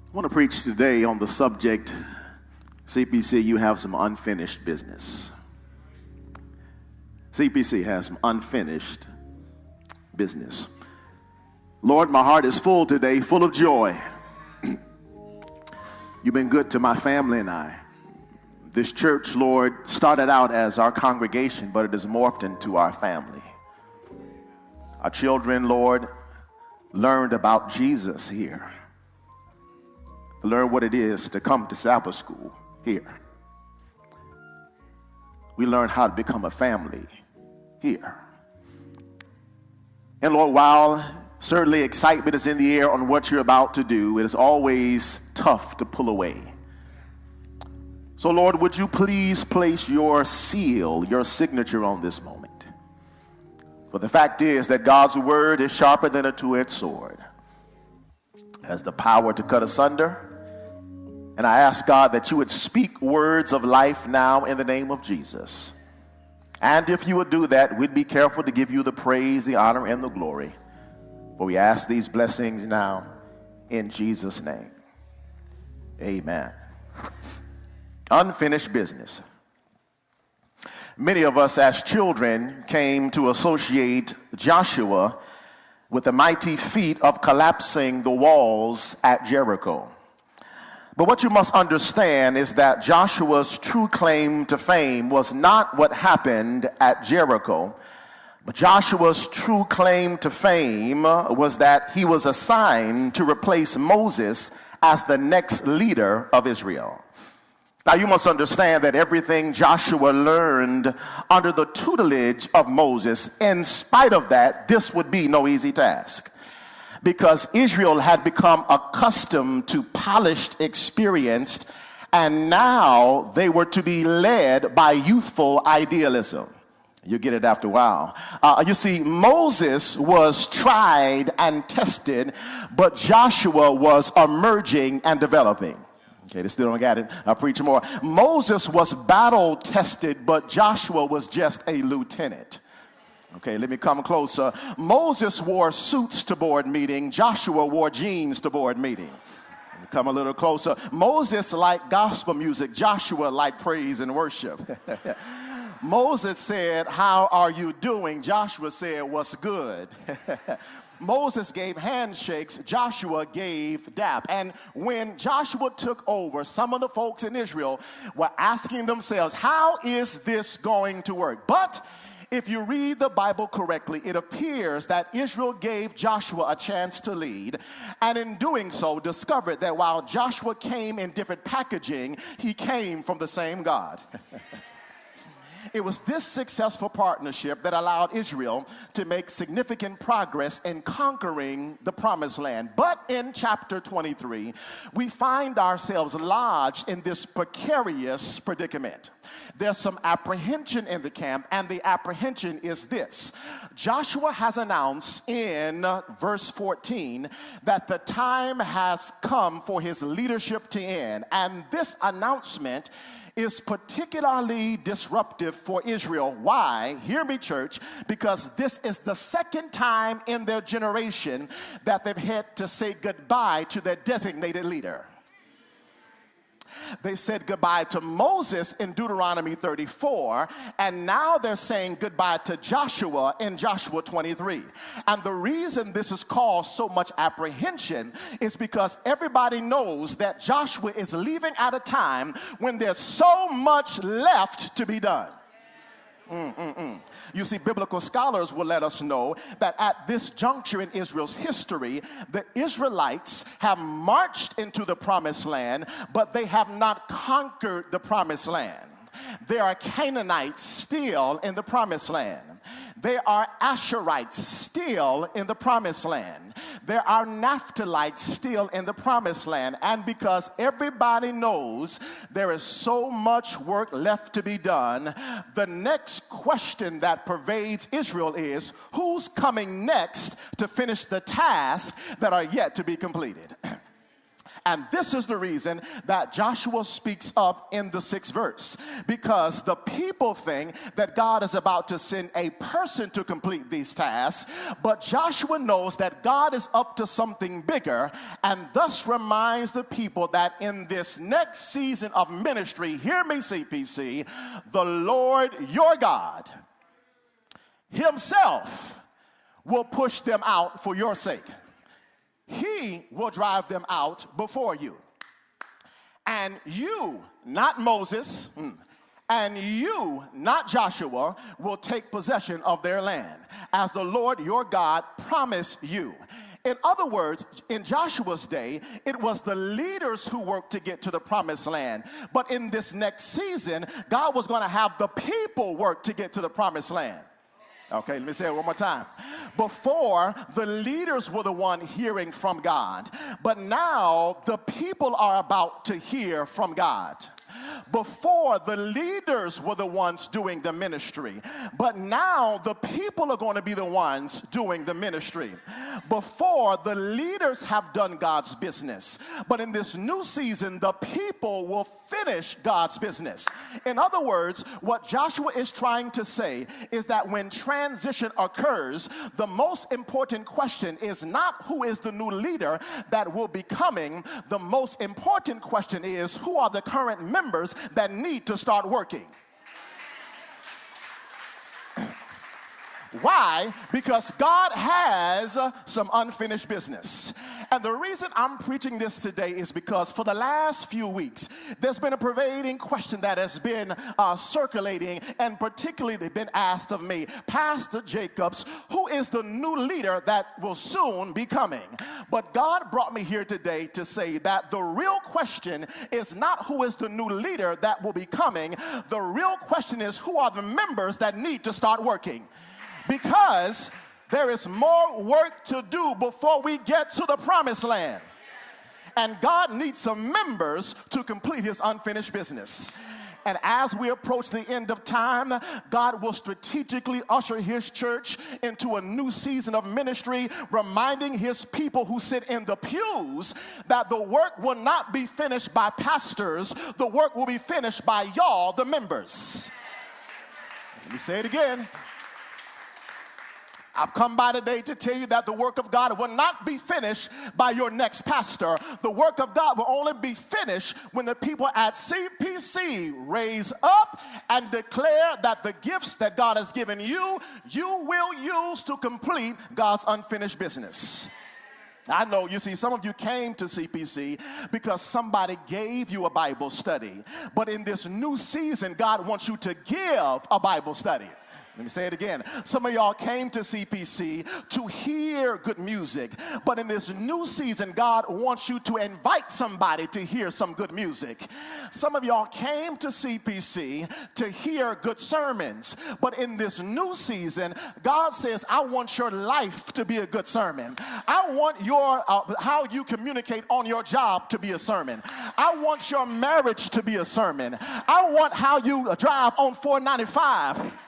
I want to preach today on the subject, CPC, you have some unfinished business. CPC has some unfinished business. Lord, my heart is full today, full of joy. You've been good to my family and I. This church, Lord, started out as our congregation, but it has morphed into our family. Our children, Lord, learned about Jesus here. Learn what it is to come to Sabbath school here. We learn how to become a family here. And Lord, while certainly excitement is in the air on what you're about to do, it is always tough to pull away. So Lord, would you please place your seal, your signature on this moment? For the fact is that God's word is sharper than a two-edged sword, has the power to cut asunder. And I ask God that you would speak words of life now in the name of Jesus. And if you would do that, we'd be careful to give you the praise, the honor, and the glory. For we ask these blessings now in Jesus' name. Amen. Unfinished business. Many of us as children came to associate Joshua with the mighty feat of collapsing the walls at Jericho. But what you must understand is that Joshua's true claim to fame was not what happened at Jericho, but Joshua's true claim to fame was that he was assigned to replace Moses as the next leader of Israel. Now you must understand that everything Joshua learned under the tutelage of Moses, in spite of that, this would be no easy task. Because Israel had become accustomed to polished experience, and now they were to be led by youthful idealism. You get it after a while. You see, Moses was tried and tested, but Joshua was emerging and developing. Okay, they still don't got it. I'll preach more. Moses was battle tested, but Joshua was just a lieutenant. Okay, let me come closer. Moses wore suits to board meeting. Joshua wore jeans to board meeting. Let me come a little closer. Moses liked gospel music. Joshua liked praise and worship. Moses said, "How are you doing?" Joshua said, "What's good?" Moses gave handshakes. Joshua gave dap. And when Joshua took over, some of the folks in Israel were asking themselves, how is this going to work? But if you read the Bible correctly, it appears that Israel gave Joshua a chance to lead, and in doing so discovered that while Joshua came in different packaging, he came from the same God. It was this successful partnership that allowed Israel to make significant progress in conquering the promised land. But in chapter 23, we find ourselves lodged in this precarious predicament. There's some apprehension in the camp, and the apprehension is this. Joshua has announced in verse 14 that the time has come for his leadership to end. And this announcement is particularly disruptive for Israel. Why? Hear me, church, because this is the second time in their generation that they've had to say goodbye to their designated leader. They said goodbye to Moses in Deuteronomy 34, and now they're saying goodbye to Joshua in Joshua 23. And the reason this has caused so much apprehension is because everybody knows that Joshua is leaving at a time when there's so much left to be done. You see, biblical scholars will let us know that at this juncture in Israel's history, the Israelites have marched into the promised land, but they have not conquered the promised land. There are Canaanites still in the promised land. There are Asherites still in the promised land. There are Naphtalites still in the promised land. And because everybody knows there is so much work left to be done, the next question that pervades Israel is, who's coming next to finish the tasks that are yet to be completed? And this is the reason that Joshua speaks up in the 6th verse. Because the people think that God is about to send a person to complete these tasks, but Joshua knows that God is up to something bigger, and thus reminds the people that in this next season of ministry, hear me CPC, the Lord your God himself will push them out for your sake. He will drive them out before you. And you, not Moses, and you, not Joshua, will take possession of their land, as the Lord your God promised you. In other words, in Joshua's day, it was the leaders who worked to get to the promised land. But in this next season, God was going to have the people work to get to the promised land. Okay, let me say it one more time. Before, the leaders were the one hearing from God, but now the people are about to hear from God. Before, the leaders were the ones doing the ministry, but now the people are going to be the ones doing the ministry. Before, the leaders have done God's business, but in this new season, the people will finish God's business. In other words, what Joshua is trying to say is that when transition occurs, the most important question is not who is the new leader that will be coming. The most important question is who are the current members that need to start working. Why? Because God has some unfinished business. And the reason I'm preaching this today is because for the last few weeks, there's been a pervading question that has been circulating, and particularly they've been asked of me, Pastor Jacobs, who is the new leader that will soon be coming? But God brought me here today to say that the real question is not who is the new leader that will be coming. The real question is who are the members that need to start working? Because there is more work to do before we get to the promised land. And God needs some members to complete his unfinished business. And as we approach the end of time, God will strategically usher his church into a new season of ministry, reminding his people who sit in the pews that the work will not be finished by pastors. The work will be finished by y'all, the members. Let me say it again. I've come by today to tell you that the work of God will not be finished by your next pastor. The work of God will only be finished when the people at CPC raise up and declare that the gifts that God has given you, you will use to complete God's unfinished business. I know, you see, some of you came to CPC because somebody gave you a Bible study. But in this new season, God wants you to give a Bible study. Let me say it again. Some of y'all came to CPC to hear good music, but in this new season, God wants you to invite somebody to hear some good music. Some of y'all came to CPC to hear good sermons, but in this new season, God says, I want your life to be a good sermon. I want your how you communicate on your job to be a sermon. I want your marriage to be a sermon. I want how you drive on 495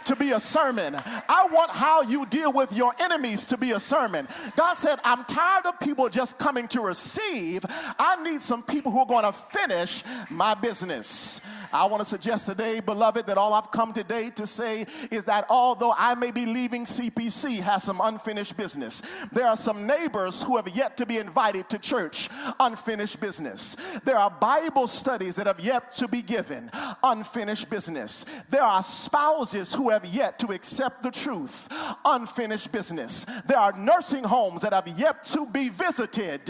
to be a sermon. I want how you deal with your enemies to be a sermon. God said, I'm tired of people just coming to receive. I need some people who are going to finish my business. I want to suggest today, beloved, that all I've come today to say is that although I may be leaving CPC has some unfinished business, there are some neighbors who have yet to be invited to church, unfinished business. There are Bible studies that have yet to be given, unfinished business. There are spouses who have yet to accept the truth, unfinished business. There are nursing homes that have yet to be visited,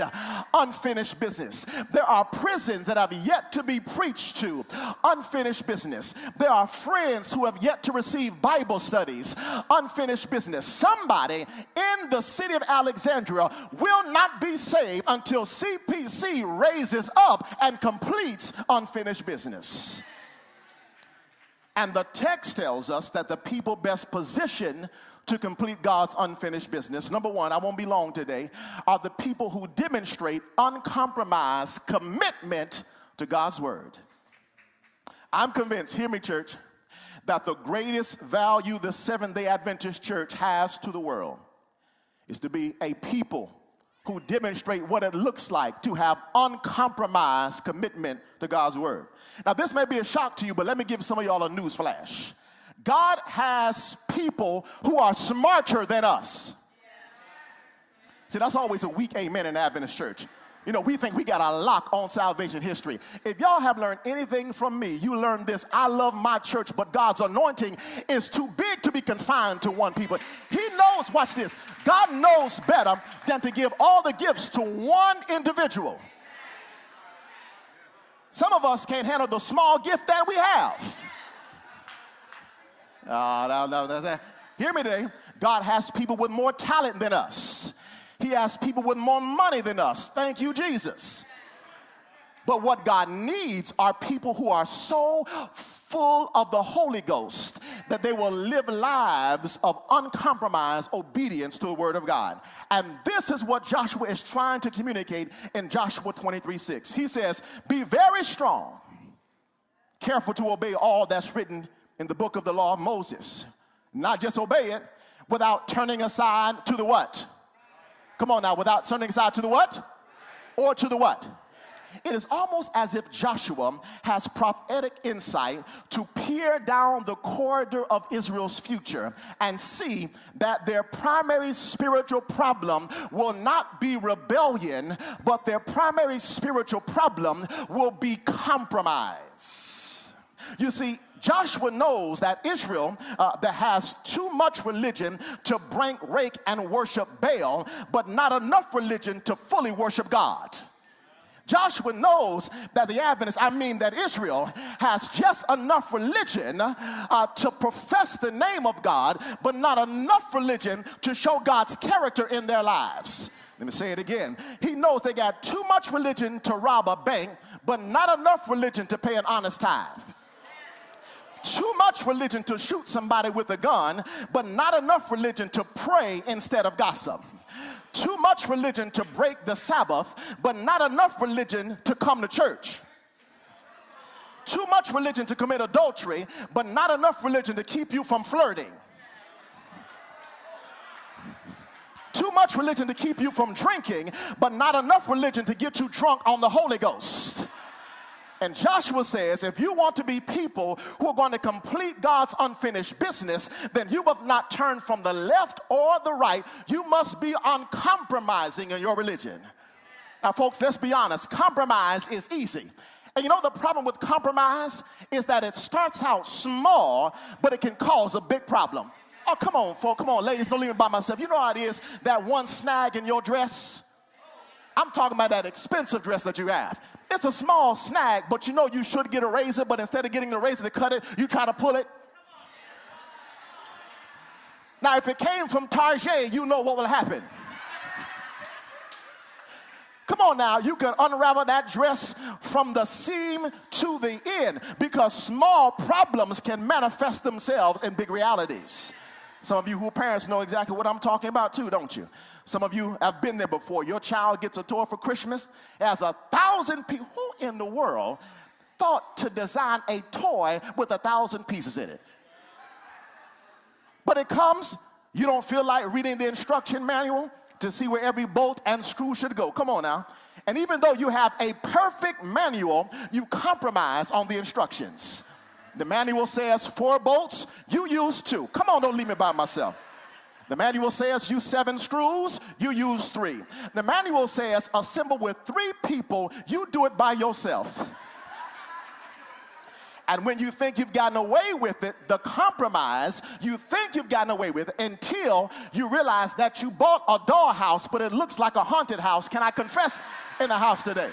unfinished business. There are prisons that have yet to be preached to, unfinished business. There are friends who have yet to receive Bible studies, unfinished business. Somebody in the city of Alexandria will not be saved until CPC raises up and completes unfinished business. And the text tells us that the people best positioned to complete God's unfinished business, number one, I won't be long today, are the people who demonstrate uncompromised commitment to God's word. I'm convinced, hear me church, that the greatest value the Seventh-day Adventist church has to the world is to be a people who demonstrate what it looks like to have uncompromised commitment to God's word. Now, this may be a shock to you, but let me give some of y'all a news flash. God has people who are smarter than us. See, that's always a weak amen in the Adventist church. You know, we think we got a lock on salvation history. If y'all have learned anything from me, you learned this. I love my church, but God's anointing is too big to be confined to one people. He knows, watch this, God knows better than to give all the gifts to one individual. Some of us can't handle the small gift that we have. Hear me today. God has people with more talent than us. He has people with more money than us. Thank you, Jesus. But what God needs are people who are so full of the Holy Ghost that they will live lives of uncompromised obedience to the word of God. And this is what Joshua is trying to communicate in Joshua 23:6. He says, be very strong, careful to obey all that's written in the book of the law of Moses. Not just obey it without turning aside to the what? Come on now, without turning aside to the what? Or to the what? It is almost as if Joshua has prophetic insight to peer down the corridor of Israel's future and see that their primary spiritual problem will not be rebellion, but their primary spiritual problem will be compromise. You see, Joshua knows that Israel that has too much religion to rake and worship Baal, but not enough religion to fully worship God. Joshua knows that that Israel has just enough religion to profess the name of God, but not enough religion to show God's character in their lives. Let me say it again. He knows they got too much religion to rob a bank, but not enough religion to pay an honest tithe. Too much religion to shoot somebody with a gun, but not enough religion to pray instead of gossip. Too much religion to break the Sabbath, but not enough religion to come to church. Too much religion to commit adultery, but not enough religion to keep you from flirting. Too much religion to keep you from drinking, but not enough religion to get you drunk on the Holy Ghost. And Joshua says, if you want to be people who are going to complete God's unfinished business, then you must not turn from the left or the right. You must be uncompromising in your religion. Now, folks, let's be honest. Compromise is easy. And you know the problem with compromise is that it starts out small, but it can cause a big problem. Oh, come on, folks. Come on, ladies, don't leave me by myself. You know how it is, that one snag in your dress? I'm talking about that expensive dress that you have. It's a small snag, but you know you should get a razor, but instead of getting the razor to cut it, you try to pull it. Now, if it came from Target, you know what will happen. Come on now, you can unravel that dress from the seam to the end, because small problems can manifest themselves in big realities. Some of you who are parents know exactly what I'm talking about too, don't you? Some of you have been there before. Your child gets a toy for Christmas. There's 1,000 people. Who in the world thought to design a toy with 1,000 pieces in it? But it comes, you don't feel like reading the instruction manual to see where every bolt and screw should go. Come on now. And even though you have a perfect manual, you compromise on the instructions. The manual says 4 bolts, you use 2. Come on, don't leave me by myself. The manual says use 7 screws, you use 3. The manual says assemble with 3 people, you do it by yourself. And when you think you've gotten away with it, the compromise, you think you've gotten away with it until you realize that you bought a dollhouse, but it looks like a haunted house. Can I confess in the house today?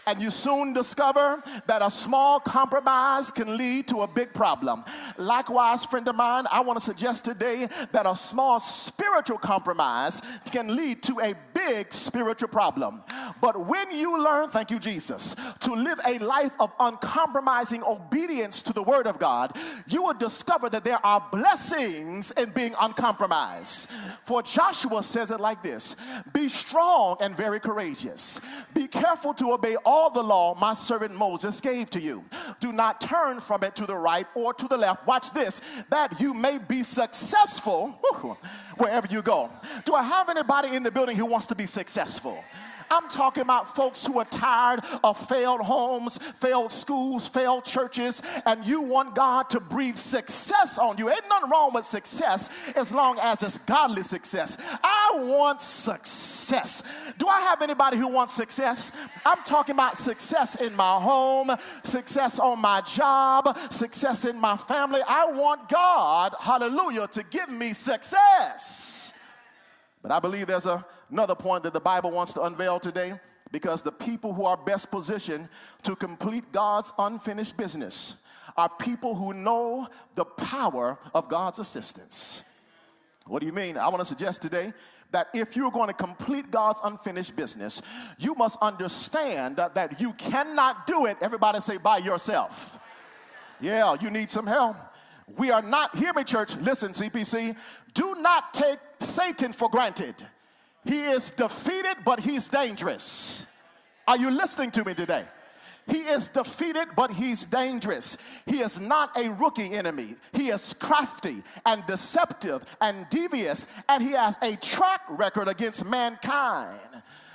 And you soon discover that a small compromise can lead to a big problem. Likewise, friend of mine, I want to suggest today that a small spiritual compromise can lead to a big spiritual problem. But when you learn, thank you, Jesus, to live a life of uncompromising obedience to the word of God, you will discover that there are blessings in being uncompromised. For Joshua says it like this: be strong and very courageous. Be careful to obey all the law my servant Moses gave to you. Do not turn from it to the right or to the left. Watch this, that you may be successful wherever you go. Do I have anybody in the building who wants to be successful? I'm talking about folks who are tired of failed homes, failed schools, failed churches, and you want God to breathe success on you. Ain't nothing wrong with success as long as it's godly success. I want success. Do I have anybody who wants success? I'm talking about success in my home, success on my job, success in my family. I want God, hallelujah, to give me success. But I believe there's another point that the Bible wants to unveil today, because the people who are best positioned to complete God's unfinished business are people who know the power of God's assistance. What do you mean? I want to suggest today that if you're going to complete God's unfinished business, you must understand that you cannot do it, everybody say, by yourself. Yeah, you need some help. We are not, hear me church, listen CPC, do not take Satan for granted. He is defeated, but he's dangerous. Are you listening to me today? He is defeated, but he's dangerous. He is not a rookie enemy. He is crafty and deceptive and devious, and he has a track record against mankind.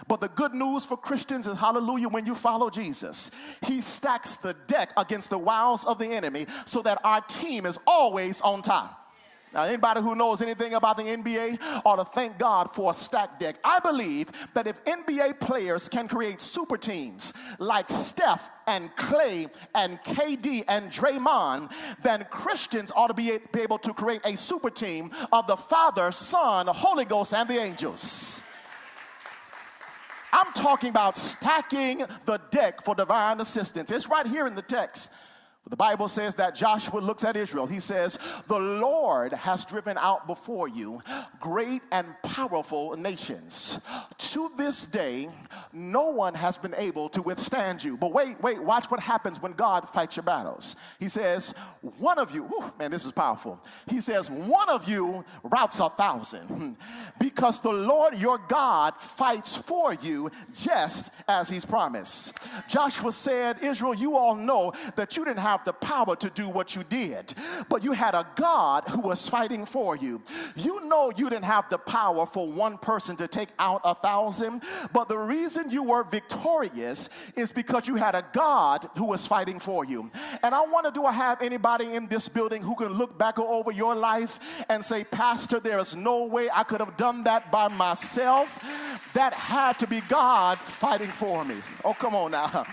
But the good news for Christians is, hallelujah, when you follow Jesus, he stacks the deck against the wiles of the enemy so that our team is always on top. Now, anybody who knows anything about the NBA ought to thank God for a stacked deck. I believe that if NBA players can create super teams like Steph and Clay and KD and Draymond, then Christians ought to be able to create a super team of the Father, Son, the Holy Ghost, and the angels. I'm talking about stacking the deck for divine assistance. It's right here in the text. The Bible says that Joshua looks at Israel. He says, the Lord has driven out before you great and powerful nations. To this day, no one has been able to withstand you. But wait, watch what happens when God fights your battles. He says, one of you, man, this is powerful. He says, one of you routs 1,000, because the Lord your God fights for you just as he's promised. Joshua said, Israel, you all know that you didn't have the power to do what you did, but you had a God who was fighting for you. You know you didn't have the power for one person to take out 1,000, but the reason you were victorious is because you had a God who was fighting for you. And I wonder, do I have anybody in this building who can look back over your life and say, Pastor, there is no way I could have done that by myself? That had to be God fighting for me. Oh, come on now.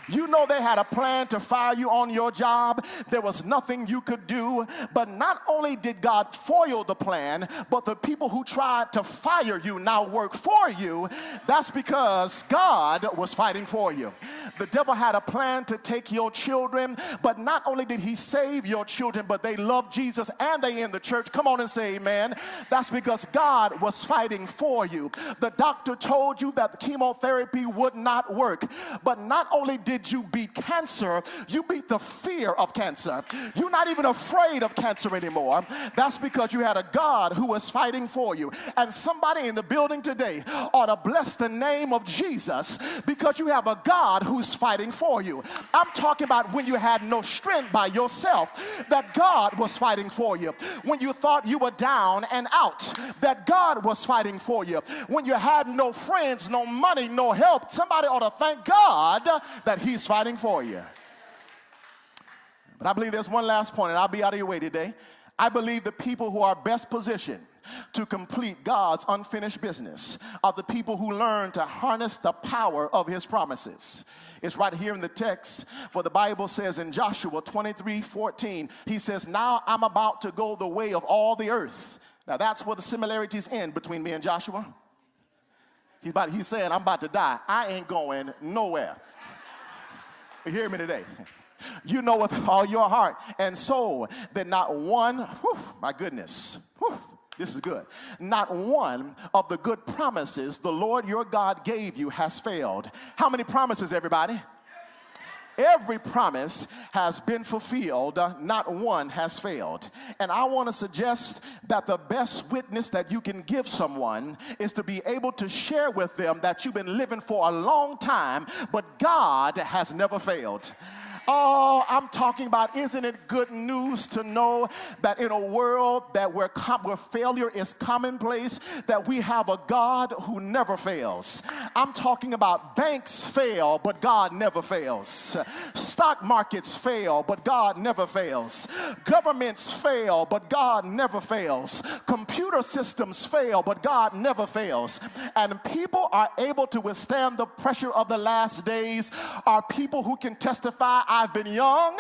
You know they had a plan to fire you on your job. There was nothing you could do. But not only did God foil the plan, but the people who tried to fire you now work for you. That's because God was fighting for you. The devil had a plan to take your children, but not only did he save your children, but they loved Jesus and they in the church. Come on and say amen. That's because God was fighting for you. The doctor told you that the chemotherapy would not work, but not only did you beat cancer, you beat the fear of cancer. You're not even afraid of cancer anymore. That's because you had a God who was fighting for you. And somebody in the building today ought to bless the name of Jesus because you have a God who's fighting for you. I'm talking about when you had no strength by yourself, that God was fighting for you. When you thought you were down and out, that God was fighting for you. When you had no friends, no money, no help, somebody ought to thank God that he's fighting for you. But I believe there's one last point, and I'll be out of your way today. I believe the people who are best positioned to complete God's unfinished business are the people who learn to harness the power of his promises. It's right here in the text, for the Bible says in Joshua 23:14, he says, now I'm about to go the way of all the earth. Now that's where the similarities end between me and Joshua. He's saying, I'm about to die. I ain't going nowhere. You hear me today? You know with all your heart and soul that not one, my goodness, This is good. Not one of the good promises the Lord your God gave you has failed. How many promises, everybody? Every promise has been fulfilled, not one has failed. And I want to suggest that the best witness that you can give someone is to be able to share with them that you've been living for a long time, but God has never failed. Oh, I'm talking about, isn't it good news to know that in a world that where failure is commonplace, that we have a God who never fails. I'm talking about banks fail, but God never fails. Stock markets fail, but God never fails. Governments fail, but God never fails. Computer systems fail, but God never fails. And people are able to withstand the pressure of the last days are people who can testify, I've been young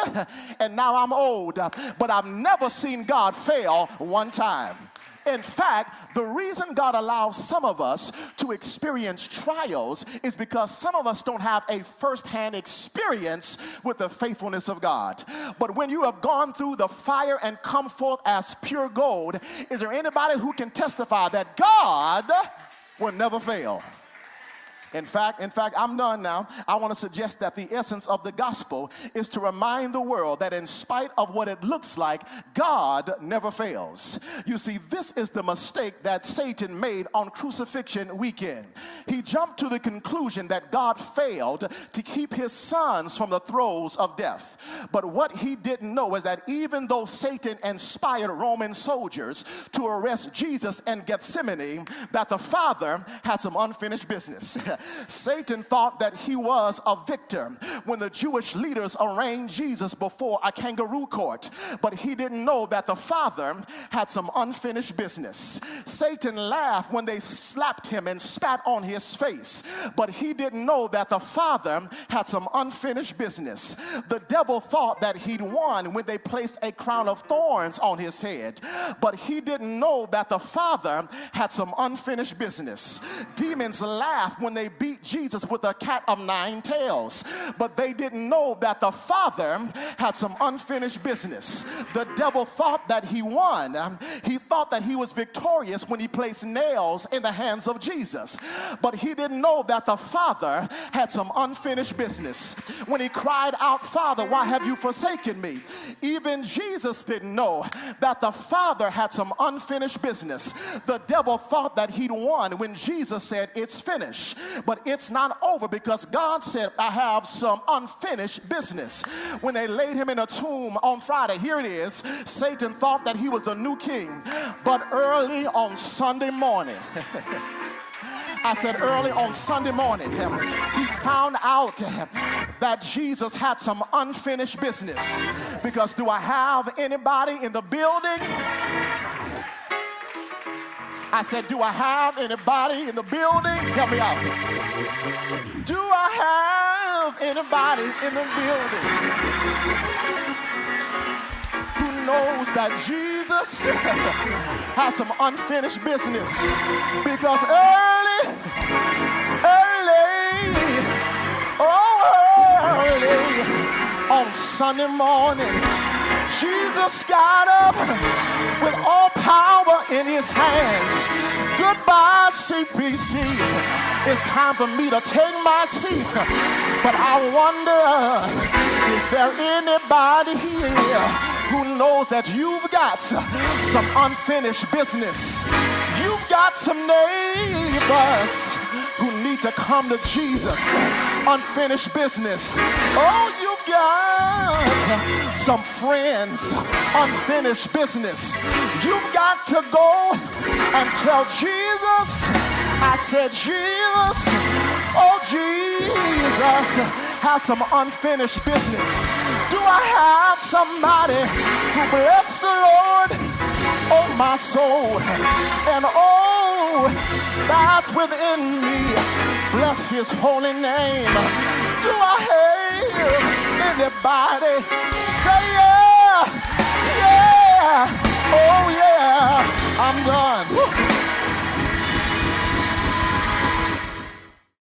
and now I'm old, but I've never seen God fail one time. In fact, the reason God allows some of us to experience trials is because some of us don't have a first-hand experience with the faithfulness of God. But when you have gone through the fire and come forth as pure gold, is there anybody who can testify that God will never fail? In fact, I'm done now. I want to suggest that the essence of the gospel is to remind the world that in spite of what it looks like, God never fails. You see, this is the mistake that Satan made on crucifixion weekend. He jumped to the conclusion that God failed to keep his sons from the throes of death. But what he didn't know is that even though Satan inspired Roman soldiers to arrest Jesus in Gethsemane, that the Father had some unfinished business. Satan thought that he was a victor when the Jewish leaders arraigned Jesus before a kangaroo court, but he didn't know that the Father had some unfinished business. Satan laughed when they slapped him and spat on his face, but he didn't know that the Father had some unfinished business. The devil thought that he'd won when they placed a crown of thorns on his head, but he didn't know that the Father had some unfinished business. Demons laughed when they beat Jesus with a cat of 9 tails, but they didn't know that the Father had some unfinished business. The devil thought that he won. He thought that he was victorious when he placed nails in the hands of Jesus, but he didn't know that the Father had some unfinished business. When he cried out, Father, why have you forsaken me? Even Jesus didn't know that the Father had some unfinished business. The devil thought that he'd won when Jesus said, it's finished. But it's not over, because God said, I have some unfinished business. When they laid him in a tomb on Friday, here it is, Satan thought that he was the new king. But early on Sunday morning, I said early on Sunday morning, he found out that Jesus had some unfinished business. Because do I have anybody in the building? I said, do I have anybody in the building? Help me out. Do I have anybody in the building who knows that Jesus has some unfinished business? Because early on Sunday morning, Jesus got up with all power in his hands. Goodbye, CPC. It's time for me to take my seat. But I wonder, is there anybody here who knows that you've got some unfinished business? You've got some neighbors who need to come to Jesus. Unfinished business. Oh, you've got some friends. Unfinished business. You've got to go and tell Jesus. I said, Jesus. Oh, Jesus has some unfinished business. Do I have somebody who bless the Lord? Oh, my soul, and oh, that's within me. Bless his holy name. Do I have anybody say yeah, yeah, oh yeah, I'm done. Woo.